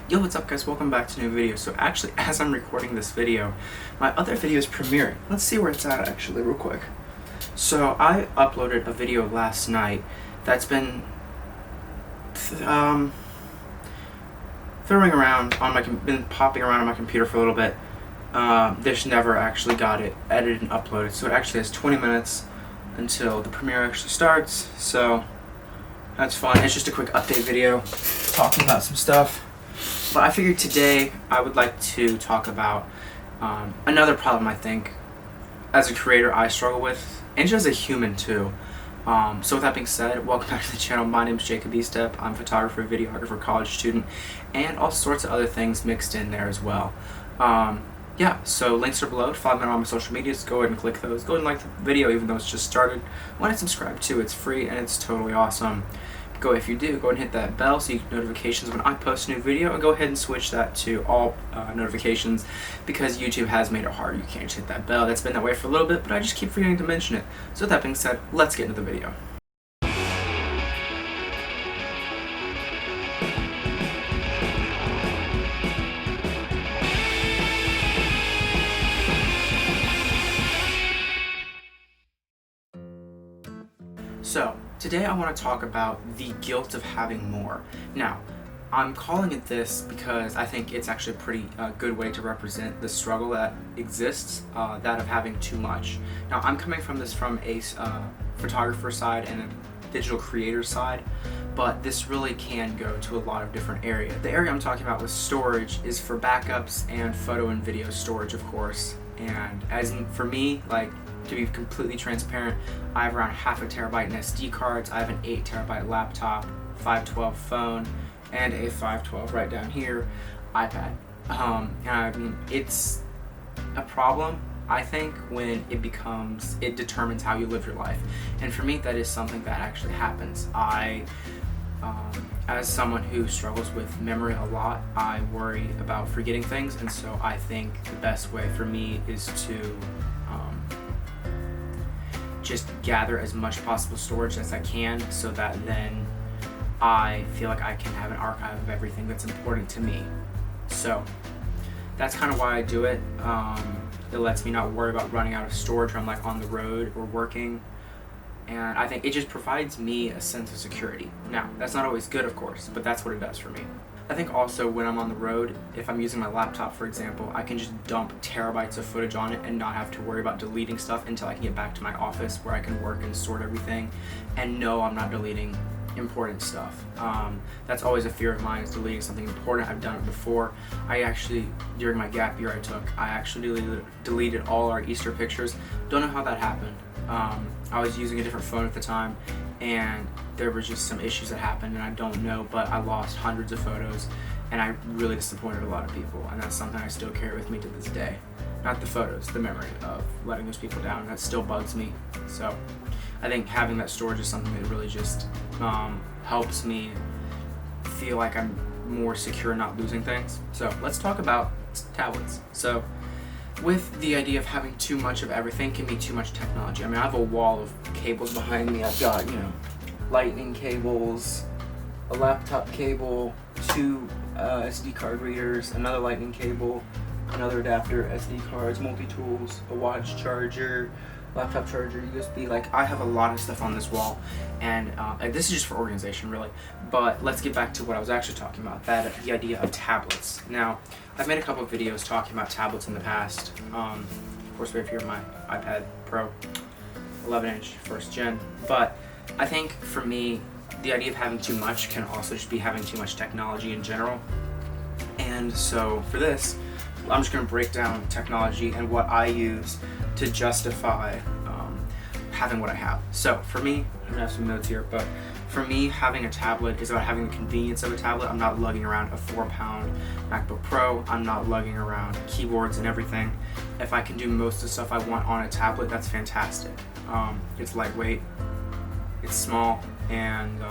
Yo, what's up guys? Welcome back to a new video. So actually, as I'm recording this video, my other video is premiering. Let's see where it's at actually real quick. So I uploaded a video last night that's been throwing around on been popping around on my computer for a little bit. Just never actually got it edited and uploaded. So it actually has 20 minutes until the premiere actually starts. So that's fun. It's just a quick update video talking about some stuff. But I figured today I would like to talk about another problem I think as a creator I struggle with, and just as a human too. So with that being said, welcome back to the channel. My name is Jacob Estep. I'm a photographer, videographer, college student, and all sorts of other things mixed in there as well. Yeah, so links are below. Follow me on all my social medias. Go ahead and click those. Go ahead and like the video even though it's just started. Why not subscribe too? It's free and it's totally awesome. If you do, go ahead and hit that bell so you get notifications when I post a new video, and go ahead and switch that to all notifications because YouTube has made it hard. You can't just hit that bell. That's been that way for a little bit, but I just keep forgetting to mention it. So with that being said, let's get into the video. So, today I want to talk about the guilt of having more. Now, I'm calling it this because I think it's actually a pretty good way to represent the struggle that exists, that of having too much. Now, I'm coming from this from a photographer side and a digital creator side, but this really can go to a lot of different areas. The area I'm talking about with storage is for backups and photo and video storage, of course. And for me, to be completely transparent, I have around half a terabyte in SD cards. I have an 8 terabyte laptop, 512 phone, and a 512 right down here iPad. And I mean, it's a problem, I think, when it determines how you live your life. And for me, that is something that actually happens. As someone who struggles with memory a lot, I worry about forgetting things, and so I think the best way for me is to just gather as much possible storage as I can, so that then I feel like I can have an archive of everything that's important to me. So that's kind of why I do it. It lets me not worry about running out of storage when I'm on the road or working, and I think it just provides me a sense of security. Now, that's not always good, of course, but that's what it does for me. I think also when I'm on the road, if I'm using my laptop, for example, I can just dump terabytes of footage on it and not have to worry about deleting stuff until I can get back to my office where I can work and sort everything, and no, I'm not deleting important stuff. That's always a fear of mine, is deleting something important. I've done it before. During my gap year I actually deleted all our Easter pictures. Don't know how that happened. I was using a different phone at the time, and there were just some issues that happened, and I don't know, but I lost hundreds of photos, and I really disappointed a lot of people, and that's something I still carry with me to this day. Not the photos, the memory of letting those people down. That still bugs me. So I think having that storage is something that really just helps me feel like I'm more secure not losing things. So let's talk about tablets. So with the idea of having too much of everything can be too much technology. I mean, I have a wall of cables behind me. I've got, lightning cables, a laptop cable, 2 SD card readers, another lightning cable, another adapter, SD cards, multi-tools, a watch charger, laptop charger, USB. I have a lot of stuff on this wall, and this is just for organization, really. But let's get back to what I was actually talking about, the idea of tablets. Now, I've made a couple of videos talking about tablets in the past. Of course, we have here my iPad Pro 11-inch first gen. But I think for me, the idea of having too much can also just be having too much technology in general. And so for this, I'm just going to break down technology and what I use to justify having what I have. So for me, I'm gonna have some notes here, but for me, having a tablet is about having the convenience of a tablet. I'm not lugging around a 4-pound MacBook Pro. I'm not lugging around keyboards and everything. If I can do most of the stuff I want on a tablet, that's fantastic. It's lightweight, it's small, and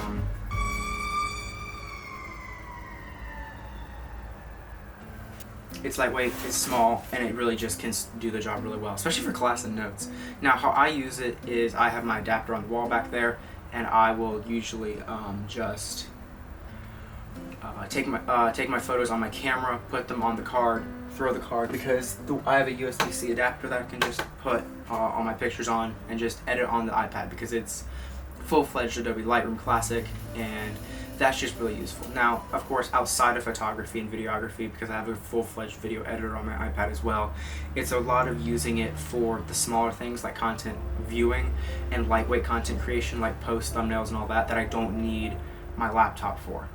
it's lightweight, it's small, and it really just can do the job really well, especially for class and notes. Now, how I use it is I have my adapter on the wall back there, and I will usually just take my photos on my camera, put them on the card, throw the card, because I have a USB-C adapter that I can just put all my pictures on and just edit on the iPad, because it's full-fledged Adobe Lightroom Classic, and that's just really useful. Now, of course, outside of photography and videography, because I have a full-fledged video editor on my iPad as well, it's a lot of using it for the smaller things like content viewing and lightweight content creation, like posts, thumbnails, and all that I don't need my laptop for.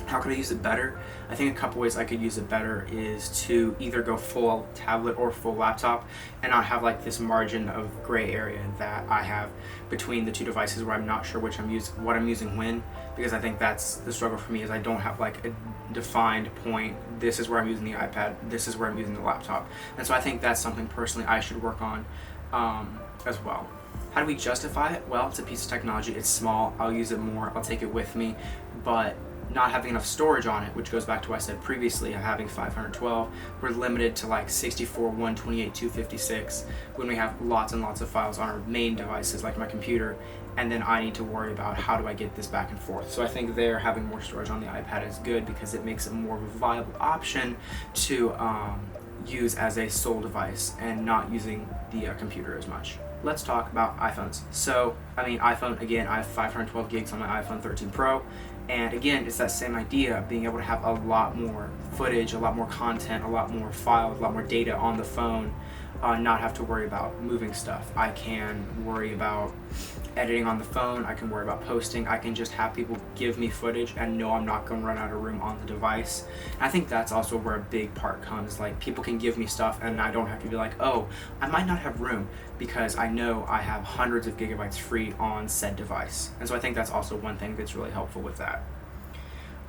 How could I use it better? I think a couple ways I could use it better is to either go full tablet or full laptop and not have like this margin of gray area that I have between the two devices where I'm not sure what I'm using when, because I think that's the struggle for me, is I don't have like a defined point. This is where I'm using the iPad, this is where I'm using the laptop. And so I think that's something personally I should work on as well. How do we justify it? Well, it's a piece of technology, it's small, I'll use it more, I'll take it with me, but not having enough storage on it, which goes back to what I said previously of having 512, we're limited to like 64, 128, 256 when we have lots and lots of files on our main devices like my computer, and then I need to worry about how do I get this back and forth. So I think having more storage on the iPad is good, because it makes it more of a viable option to use as a sole device and not using the computer as much. Let's talk about iPhones. So, iPhone, again, I have 512 gigs on my iPhone 13 Pro, and again, it's that same idea of being able to have a lot more footage, a lot more content, a lot more files, a lot more data on the phone, not have to worry about moving stuff. I can worry about editing on the phone, I can worry about posting, I can just have people give me footage and know I'm not going to run out of room on the device. And I think that's also where a big part comes, like people can give me stuff and I don't have to be like, oh, I might not have room, because I know I have hundreds of gigabytes free on said device. And so I think that's also one thing that's really helpful with that.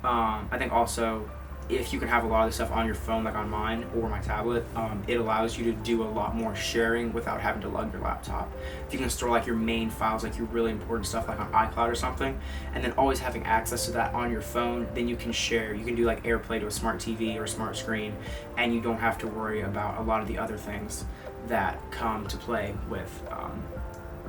I think also, if you can have a lot of the stuff on your phone, like on mine or my tablet, it allows you to do a lot more sharing without having to lug your laptop. If you can store like your main files, like your really important stuff like on iCloud or something, and then always having access to that on your phone, then you can share. You can do like AirPlay to a smart TV or a smart screen, and you don't have to worry about a lot of the other things that come to play with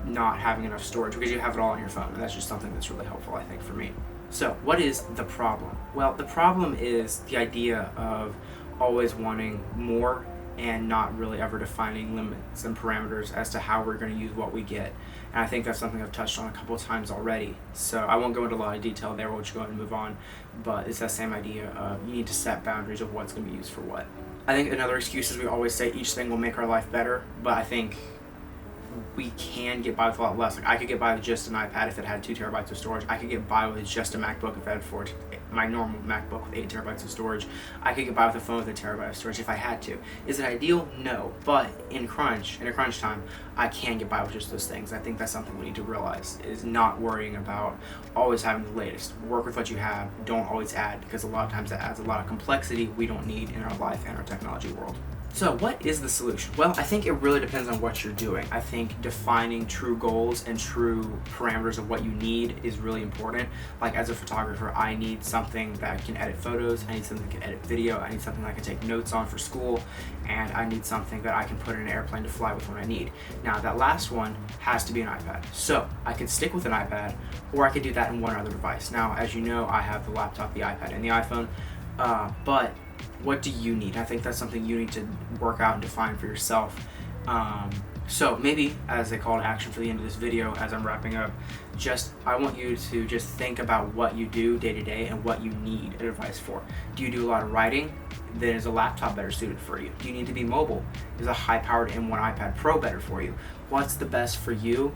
not having enough storage, because you have it all on your phone, and that's just something that's really helpful, I think, for me. So what is the problem? Well, the problem is the idea of always wanting more and not really ever defining limits and parameters as to how we're going to use what we get. And I think that's something I've touched on a couple of times already. So I won't go into a lot of detail there, we'll just go ahead and move on. But it's that same idea of you need to set boundaries of what's going to be used for what. I think another excuse is we always say each thing will make our life better, but I think we can get by with a lot less. Like I could get by with just an iPad if it had 2 terabytes of storage. I could get by with just a MacBook if I had my normal MacBook with 8 terabytes of storage. I could get by with a phone with 1 terabyte of storage if I had to. Is it ideal? No. But in a crunch time, I can get by with just those things. I think that's something we need to realize, is not worrying about always having the latest. Work with what you have. Don't always add, because a lot of times that adds a lot of complexity we don't need in our life and our technology world. So what is the solution? Well, I think it really depends on what you're doing. I think defining true goals and true parameters of what you need is really important. Like as a photographer, I need something that can edit photos, I need something that can edit video, I need something that I can take notes on for school, and I need something that I can put in an airplane to fly with when I need. Now that last one has to be an iPad. So I could stick with an iPad, or I could do that in one other device. Now, as you know, I have the laptop, the iPad, and the iPhone, but what do you need? I think that's something you need to work out and define for yourself. So maybe as a call to action for the end of this video, as I'm wrapping up, I want you to just think about what you do day to day and what you need a device for. Do you do a lot of writing? Then is a laptop better suited for you? Do you need to be mobile? Is a high-powered M1 iPad Pro better for you? What's the best for you?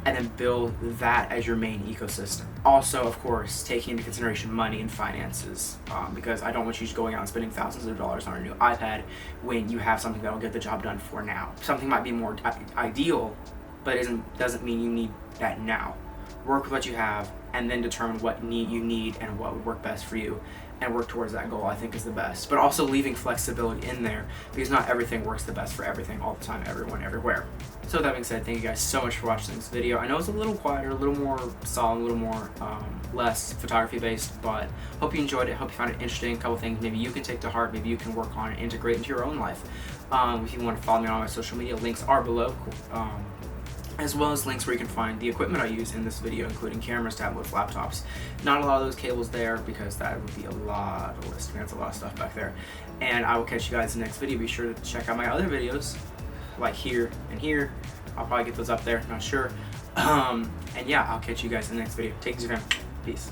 And then build that as your main ecosystem. Also, of course, taking into consideration money and finances, because I don't want you just going out and spending thousands of dollars on a new iPad when you have something that will get the job done for now. Something might be more ideal, but doesn't mean you need that now. Work with what you have, and then determine what you need and what would work best for you, and work towards that goal, I think, is the best. But also leaving flexibility in there, because not everything works the best for everything all the time, everyone, everywhere. So with that being said, thank you guys so much for watching this video. I know it's a little quieter, a little more solid, a little more less photography based, but hope you enjoyed it, hope you found it interesting. A couple things maybe you can take to heart, maybe you can work on and integrate into your own life. If you want to follow me on my social media, links are below. as well as links where you can find the equipment I use in this video, including cameras, tablets, laptops. Not a lot of those cables there because that would be a lot of listing. That's a lot of stuff back there. And I will catch you guys in the next video. Be sure to check out my other videos, like here and here. I'll probably get those up there, not sure. And yeah, I'll catch you guys in the next video. Take care. Peace.